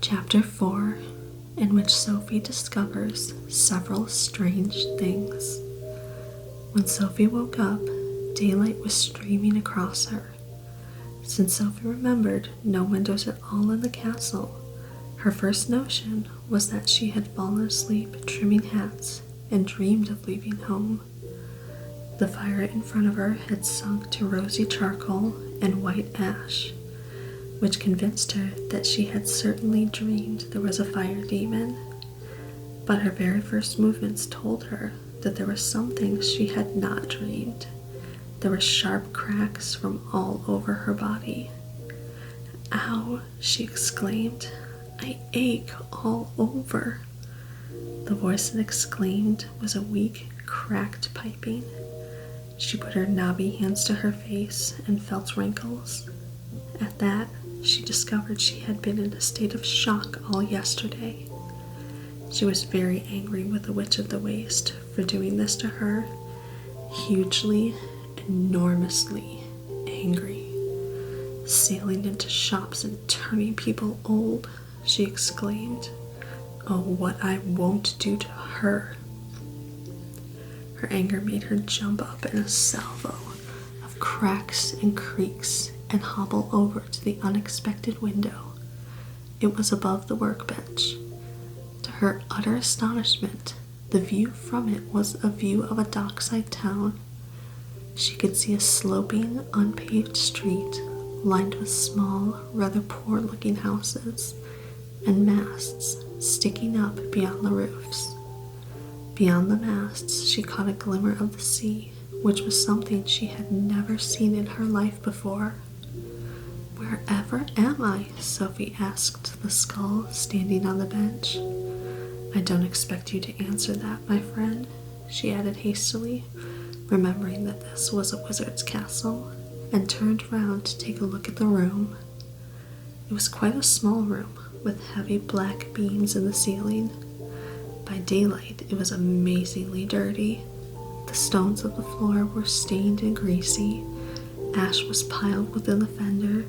Chapter 4, in which Sophie discovers several strange things. When Sophie woke up, daylight was streaming across her. Since Sophie remembered no windows at all in the castle, her first notion was that she had fallen asleep trimming hats and dreamed of leaving home. The fire in front of her had sunk to rosy charcoal and white ash, which convinced her that she had certainly dreamed there was a fire demon. But her very first movements told her that there were some things she had not dreamed. There were sharp cracks from all over her body. "Ow," she exclaimed. "I ache all over." The voice that exclaimed was a weak, cracked piping. She put her knobby hands to her face and felt wrinkles. At that, she discovered she had been in a state of shock all yesterday. She was very angry with the Witch of the Waste for doing this to her. Hugely, enormously angry. "Sailing into shops and turning people old," she exclaimed. "Oh, what I won't do to her." Her anger made her jump up in a salvo of cracks and creaks and hobble over to the unexpected window. It was above the workbench. To her utter astonishment, the view from it was a view of a dockside town. She could see a sloping, unpaved street lined with small, rather poor-looking houses and masts sticking up beyond the roofs. Beyond the masts, she caught a glimmer of the sea, which was something she had never seen in her life before. "Wherever am I?" Sophie asked the skull standing on the bench. "I don't expect you to answer that, my friend," she added hastily, remembering that this was a wizard's castle, and turned round to take a look at the room. It was quite a small room, with heavy black beams in the ceiling. By daylight, it was amazingly dirty. The stones of the floor were stained and greasy, ash was piled within the fender,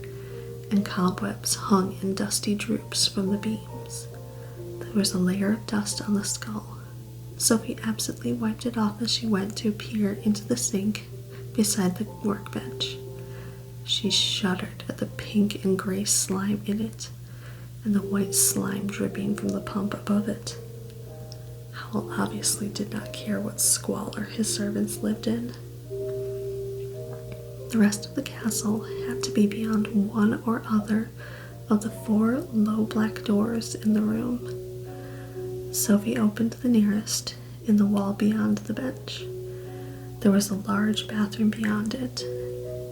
and cobwebs hung in dusty droops from the beams. There was a layer of dust on the skull. Sophie absently wiped it off as she went to peer into the sink beside the workbench. She shuddered at the pink and gray slime in it, and the white slime dripping from the pump above it. Howl obviously did not care what squalor his servants lived in. The rest of the castle had to be beyond one or other of the 4 low black doors in the room. Sophie opened the nearest, in the wall beyond the bench. There was a large bathroom beyond it.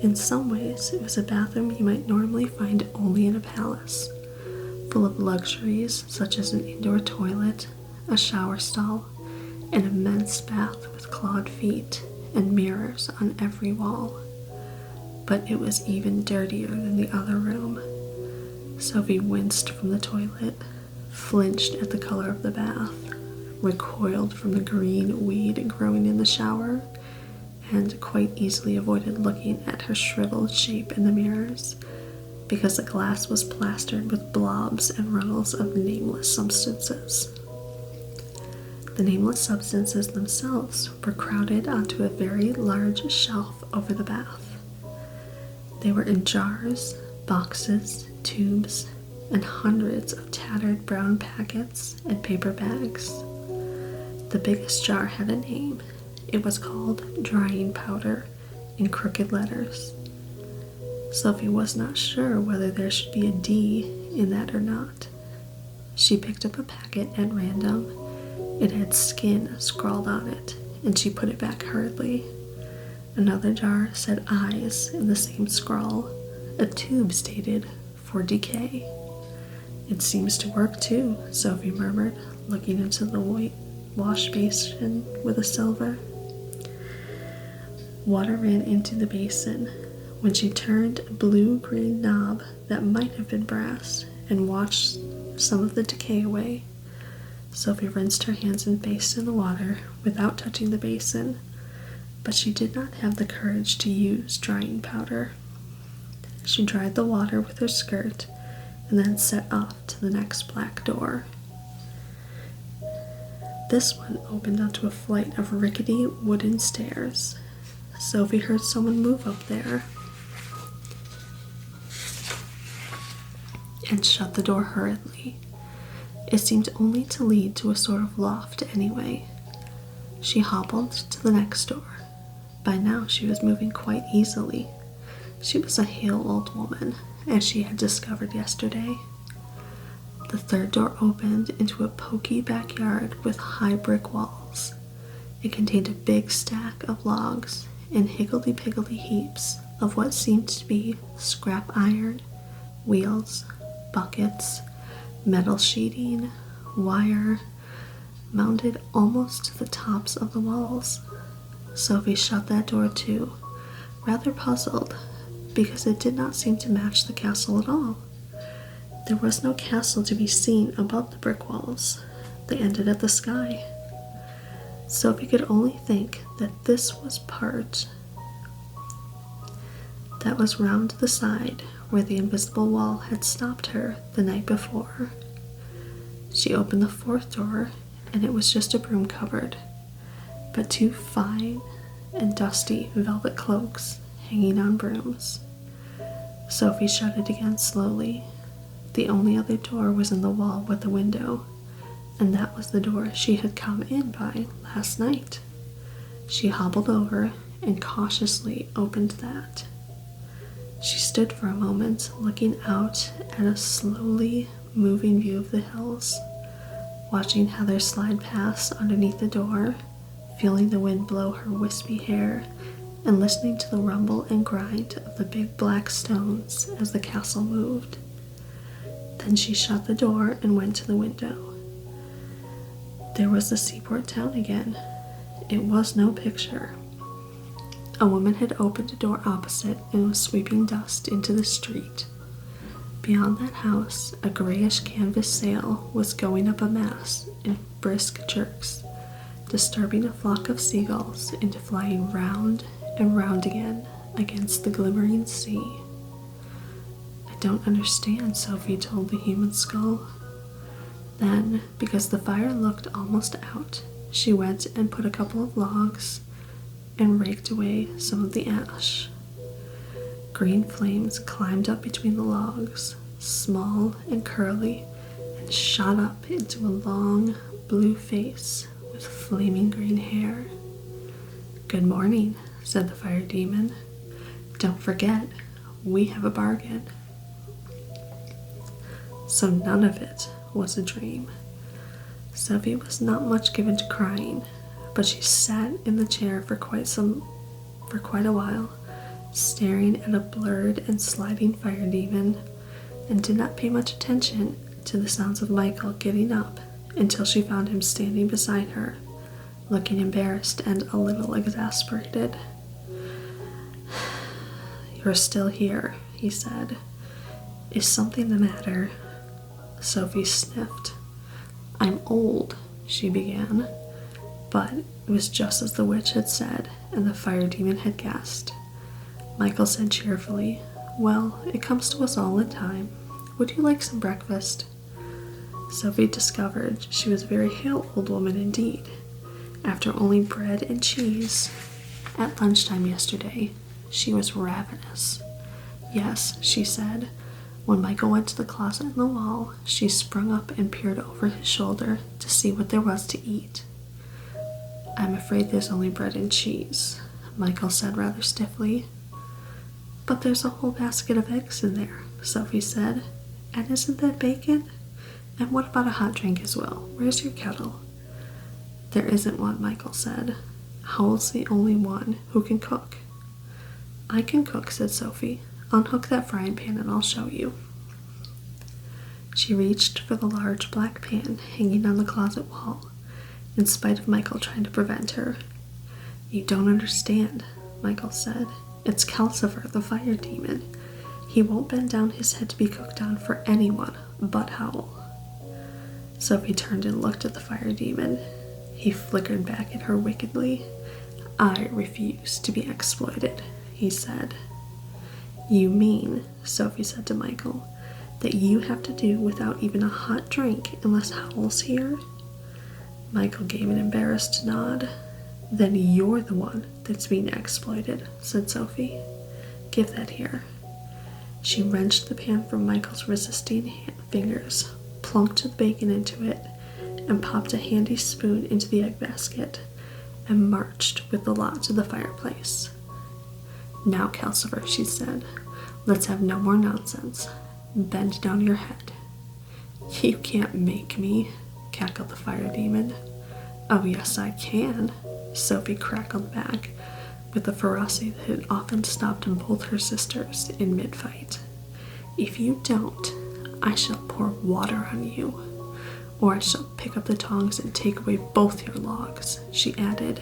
In some ways, it was a bathroom you might normally find only in a palace, full of luxuries such as an indoor toilet, a shower stall, an immense bath with clawed feet, and mirrors on every wall. But it was even dirtier than the other room. Sophie winced from the toilet, flinched at the color of the bath, recoiled from the green weed growing in the shower, and quite easily avoided looking at her shriveled shape in the mirrors, because the glass was plastered with blobs and runnels of nameless substances. The nameless substances themselves were crowded onto a very large shelf over the bath. They were in jars, boxes, tubes, and hundreds of tattered brown packets and paper bags. The biggest jar had a name. It was called drying powder in crooked letters. Sophie was not sure whether there should be a D in that or not. She picked up a packet at random. It had skin scrawled on it, and she put it back hurriedly. Another jar said eyes in the same scrawl. A tube stated, "For decay." "It seems to work too," Sophie murmured, looking into the white wash basin with a silver. Water ran into the basin. When she turned a blue-green knob that might have been brass and washed some of the decay away, Sophie rinsed her hands and face in the water without touching the basin, but she did not have the courage to use drying powder. She dried the water with her skirt and then set off to the next black door. This one opened onto a flight of rickety wooden stairs. Sophie heard someone move up there and shut the door hurriedly. It seemed only to lead to a sort of loft anyway. She hobbled to the next door. By now she was moving quite easily. She was a hale old woman, as she had discovered yesterday. The third door opened into a poky backyard with high brick walls. It contained a big stack of logs and higgledy-piggledy heaps of what seemed to be scrap iron, wheels, buckets, metal sheeting, wire, mounted almost to the tops of the walls. Sophie shut that door too, rather puzzled, because it did not seem to match the castle at all. There was no castle to be seen above the brick walls. They ended at the sky. Sophie could only think that this was part that was round the side where the invisible wall had stopped her the night before. She opened the fourth door, and it was just a broom cupboard, but two fine and dusty velvet cloaks hanging on brooms. Sophie shut it again slowly. The only other door was in the wall with the window, and that was the door she had come in by last night. She hobbled over and cautiously opened that. She stood for a moment, looking out at a slowly moving view of the hills, watching Heather slide past underneath the door, feeling the wind blow her wispy hair, and listening to the rumble and grind of the big black stones as the castle moved. Then she shut the door and went to the window. There was the seaport town again. It was no picture. A woman had opened a door opposite and was sweeping dust into the street. Beyond that house, a grayish canvas sail was going up a mast in brisk jerks, disturbing a flock of seagulls into flying round and round again against the glimmering sea. "I don't understand," Sophie told the human skull. Then, because the fire looked almost out, she went and put a couple of logs and raked away some of the ash. Green flames climbed up between the logs, small and curly, and shot up into a long blue face with flaming green hair. "Good morning," said the fire demon. "Don't forget, we have a bargain." So none of it was a dream. Sophie was not much given to crying, but she sat in the chair for quite a while, staring at a blurred and sliding fire demon, and did not pay much attention to the sounds of Michael getting up until she found him standing beside her, looking embarrassed and a little exasperated. "You're still here," he said. "Is something the matter?" Sophie sniffed. "I'm old," she began, but it was just as the witch had said and the fire demon had guessed. Michael said cheerfully, "Well, it comes to us all in time. Would you like some breakfast?" Sophie discovered she was a very hale old woman indeed. After only bread and cheese at lunchtime yesterday, she was ravenous. "Yes," she said. When Michael went to the closet in the wall, she sprung up and peered over his shoulder to see what there was to eat. "I'm afraid there's only bread and cheese," Michael said rather stiffly. "But there's a whole basket of eggs in there," Sophie said. "And isn't that bacon? And what about a hot drink as well? Where's your kettle?" "There isn't one," Michael said. "Howl's the only one who can cook." "I can cook," said Sophie. "Unhook that frying pan and I'll show you." She reached for the large black pan hanging on the closet wall, in spite of Michael trying to prevent her. "You don't understand," Michael said. "It's Calcifer, the fire demon. He won't bend down his head to be cooked on for anyone but Howl." Sophie turned and looked at the fire demon. He flickered back at her wickedly. "I refuse to be exploited," he said. "You mean," Sophie said to Michael, that you have to do without even a hot drink unless Howl's here?" Michael gave an embarrassed nod. "Then you're the one that's being exploited," said Sophie. "Give that here." She wrenched the pan from Michael's resisting fingers, plunked the bacon into it, and popped a handy spoon into the egg basket, and marched with the lot to the fireplace. "Now, Calcifer," she said, "let's have no more nonsense. Bend down your head." "You can't make me," cackled the fire demon. "Oh, yes, I can," Sophie crackled back, with the ferocity that had often stopped both her sisters in mid-fight. "If you don't, I shall pour water on you, or I shall pick up the tongs and take away both your logs," she added,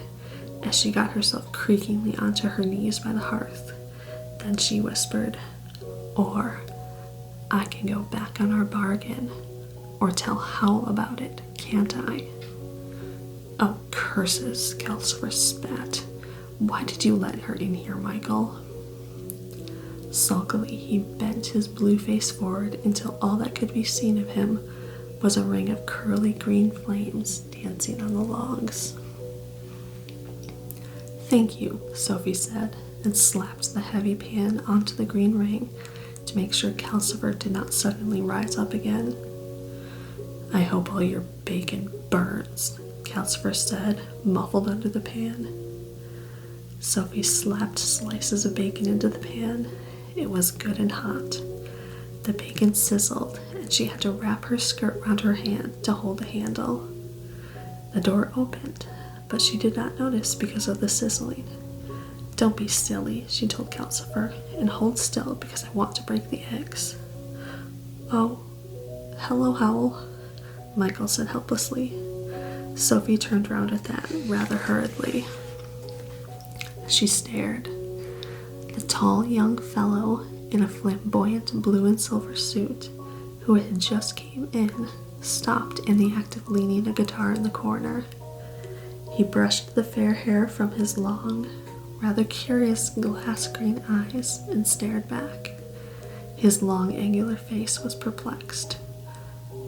as she got herself creakingly onto her knees by the hearth. Then she whispered, "Or I can go back on our bargain, or tell Howl about it, can't I?" "Oh, curses," Calcifer spat. "Why did you let her in here, Michael?" Sulkily, he bent his blue face forward until all that could be seen of him was a ring of curly green flames dancing on the logs. "Thank you," Sophie said, and slapped the heavy pan onto the green ring to make sure Calcifer did not suddenly rise up again. "I hope all your bacon burns," Calcifer said, muffled under the pan. Sophie slapped slices of bacon into the pan. It was good and hot. The bacon sizzled, and she had to wrap her skirt round her hand to hold the handle. The door opened, but she did not notice because of the sizzling. "Don't be silly," she told Calcifer, "and hold still because I want to break the eggs." "Oh, hello, Howl," Michael said helplessly. Sophie turned round at that rather hurriedly. She stared. The tall young fellow in a flamboyant blue and silver suit, who had just came in, stopped in the act of leaning a guitar in the corner. He brushed the fair hair from his long, rather curious glass-green eyes and stared back. His long, angular face was perplexed.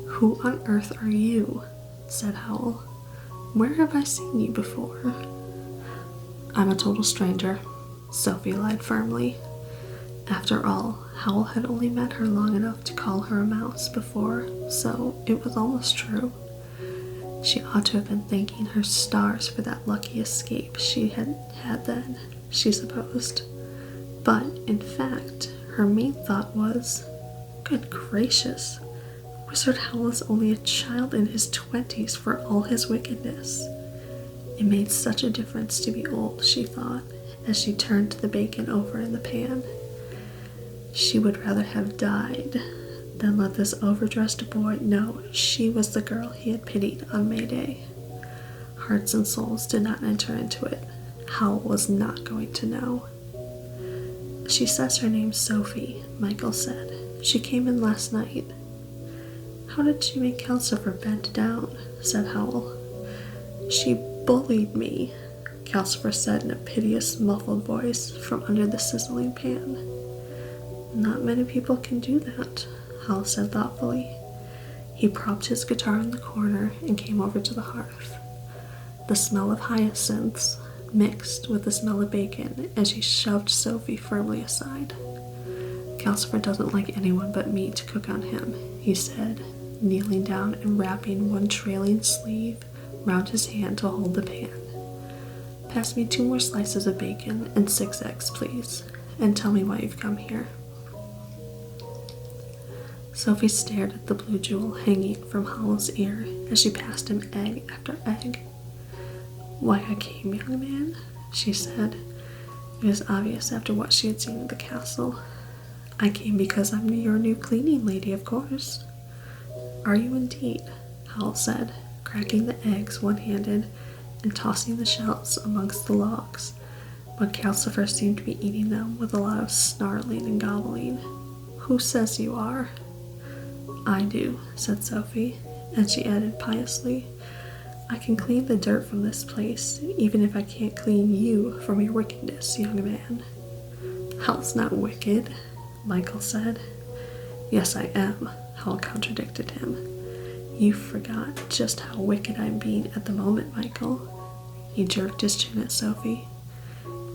"Who on earth are you?" said Howl. "Where have I seen you before?" "I'm a total stranger," Sophie lied firmly. After all, Howl had only met her long enough to call her a mouse before, so it was almost true. She ought to have been thanking her stars for that lucky escape she had had then, she supposed. But, in fact, her main thought was, "Good gracious, Wizard Howl is only a child in his 20s for all his wickedness." It made such a difference to be old, she thought, as she turned the bacon over in the pan. She would rather have died than let this overdressed boy know she was the girl he had pitied on May Day. Hearts and souls did not enter into it. Howl was not going to know. "She says her name's Sophie," Michael said. "She came in last night." "How did she make Calcifer bend down?" said Howl. "She bullied me," Calcifer said in a piteous, muffled voice from under the sizzling pan. "Not many people can do that," Howl said thoughtfully. He propped his guitar in the corner and came over to the hearth. The smell of hyacinths mixed with the smell of bacon as he shoved Sophie firmly aside. "Calcifer doesn't like anyone but me to cook on him," he said, kneeling down and wrapping one trailing sleeve round his hand to hold the pan. "Pass me 2 more slices of bacon and 6 eggs, please, and tell me why you've come here." Sophie stared at the blue jewel hanging from Howl's ear as she passed him egg after egg. "Why I came, young man," she said. It was obvious after what she had seen at the castle. "I came because I'm your new cleaning lady, of course." "Are you indeed?" Howl said, cracking the eggs one-handed and tossing the shells amongst the logs, but Calcifer seemed to be eating them with a lot of snarling and gobbling. "Who says you are?" "I do," said Sophie, and she added piously, "I can clean the dirt from this place, even if I can't clean you from your wickedness, young man." "Howl's not wicked," Michael said. Yes, I am, Howl contradicted him. You forgot just how wicked I'm being at the moment, Michael. He jerked his chin at Sophie.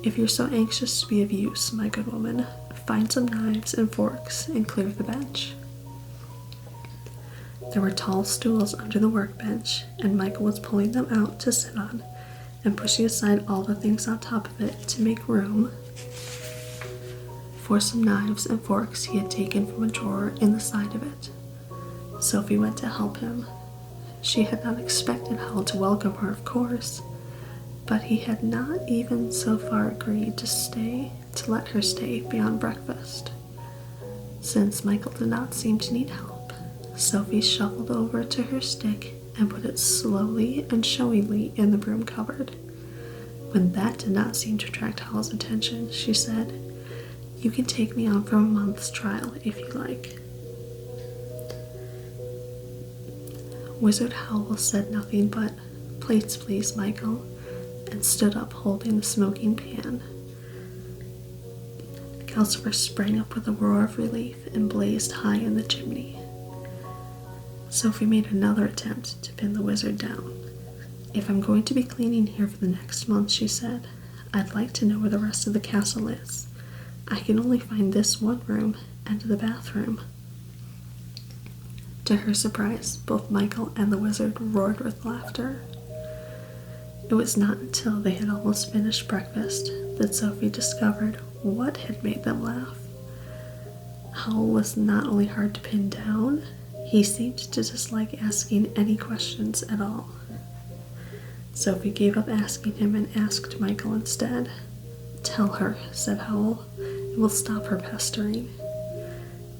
If you're so anxious to be of use, my good woman, find some knives and forks and clear the bench. There were tall stools under the workbench, and Michael was pulling them out to sit on and pushing aside all the things on top of it to make room for some knives and forks he had taken from a drawer in the side of it. Sophie went to help him. She had not expected Howl to welcome her, of course, but he had not even so far agreed to let her stay beyond breakfast. Since Michael did not seem to need help, Sophie shuffled over to her stick and put it slowly and showingly in the broom cupboard. When that did not seem to attract Howl's attention, she said, "You can take me on for a month's trial if you like." Wizard Howl said nothing but, "Plates, please, Michael," and stood up holding the smoking pan. Calcifer sprang up with a roar of relief and blazed high in the chimney. Sophie made another attempt to pin the wizard down. "If I'm going to be cleaning here for the next month," she said, "I'd like to know where the rest of the castle is. I can only find this one room and the bathroom." To her surprise, both Michael and the wizard roared with laughter. It was not until they had almost finished breakfast that Sophie discovered what had made them laugh. Howl was not only hard to pin down, he seemed to dislike asking any questions at all. Sophie gave up asking him and asked Michael instead. "Tell her," said Howl. "It will stop her pestering."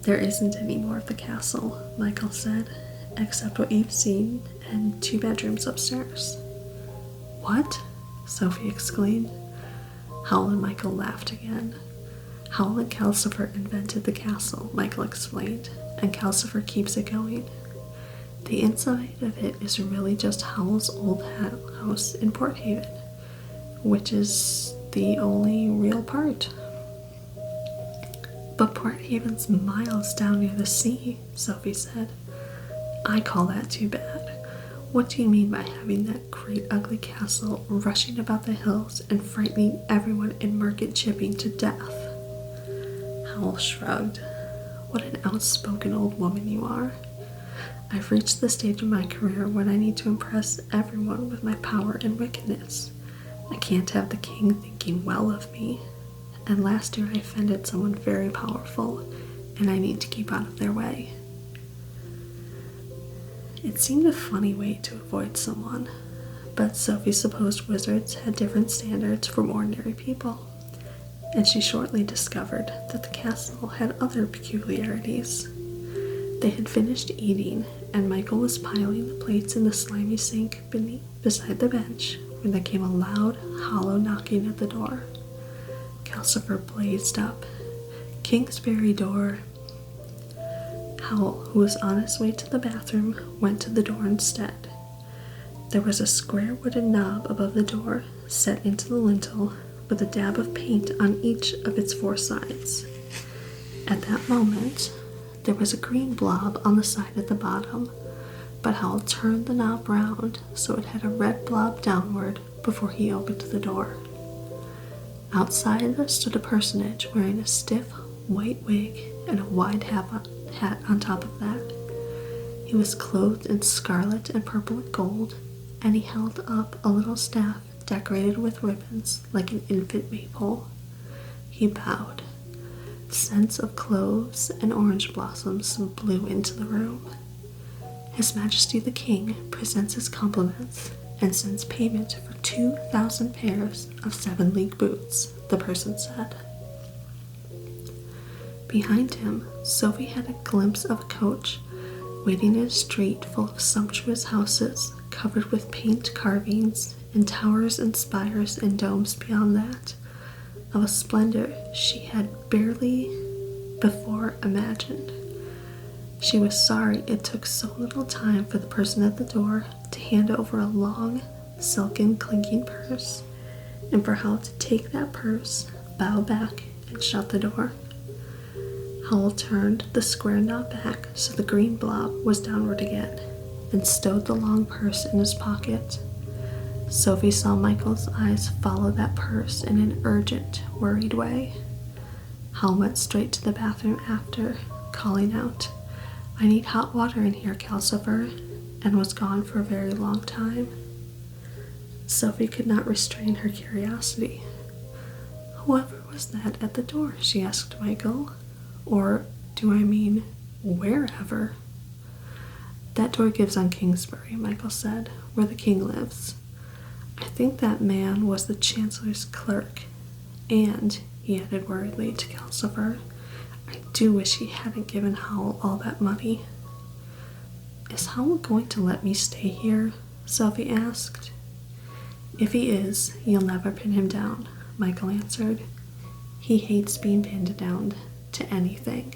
"There isn't any more of the castle," Michael said, "except what you've seen and 2 bedrooms upstairs." "What?" Sophie exclaimed. Howl and Michael laughed again. "Howl and Calcifer invented the castle," Michael explained, "and Calcifer keeps it going. The inside of it is really just Howl's old house in Port Haven, which is the only real part." "But Port Haven's miles down near the sea," Sophie said. "I call that too bad. What do you mean by having that great ugly castle rushing about the hills and frightening everyone in Market Shipping to death?" Howl shrugged. "What an outspoken old woman you are. I've reached the stage of my career when I need to impress everyone with my power and wickedness. I can't have the king thinking well of me. And last year I offended someone very powerful, and I need to keep out of their way." It seemed a funny way to avoid someone, but Sophie supposed wizards had different standards from ordinary people, and she shortly discovered that the castle had other peculiarities. They had finished eating, and Michael was piling the plates in the slimy sink beside the bench when there came a loud, hollow knocking at the door. Calcifer blazed up. "Kingsbury door." Howl, who was on his way to the bathroom, went to the door instead. There was a square wooden knob above the door, set into the lintel, with a dab of paint on each of its 4 sides. At that moment, there was a green blob on the side at the bottom, but Howl turned the knob round so it had a red blob downward before he opened the door. Outside there stood a personage wearing a stiff white wig and a wide hat on top of that. He was clothed in scarlet and purple and gold, and he held up a little staff decorated with ribbons like an infant maypole. He bowed. Scents of cloves and orange blossoms blew into the room. "His Majesty the King presents his compliments and sends payment for 2,000 pairs of 7-league boots," the person said. Behind him, Sophie had a glimpse of a coach waiting in a street full of sumptuous houses covered with paint carvings and towers and spires and domes beyond that, of a splendor she had barely before imagined. She was sorry it took so little time for the person at the door to hand over a long, silken, clinking purse, and for Howl to take that purse, bow back, and shut the door. Howl turned the square knot back so the green blob was downward again and stowed the long purse in his pocket. Sophie saw Michael's eyes follow that purse in an urgent, worried way. Howl went straight to the bathroom after, calling out, "I need hot water in here, Calcifer," and was gone for a very long time. Sophie could not restrain her curiosity. "Whoever was that at the door?" she asked Michael. "Or, do I mean, wherever?" "That door gives on Kingsbury," Michael said, "where the king lives. I think that man was the chancellor's clerk. And," he added worriedly to Calcifer, "I do wish he hadn't given Howl all that money." "Is Howl going to let me stay here?" Sophie asked. "If he is, you'll never pin him down," Michael answered. "He hates being pinned down to anything."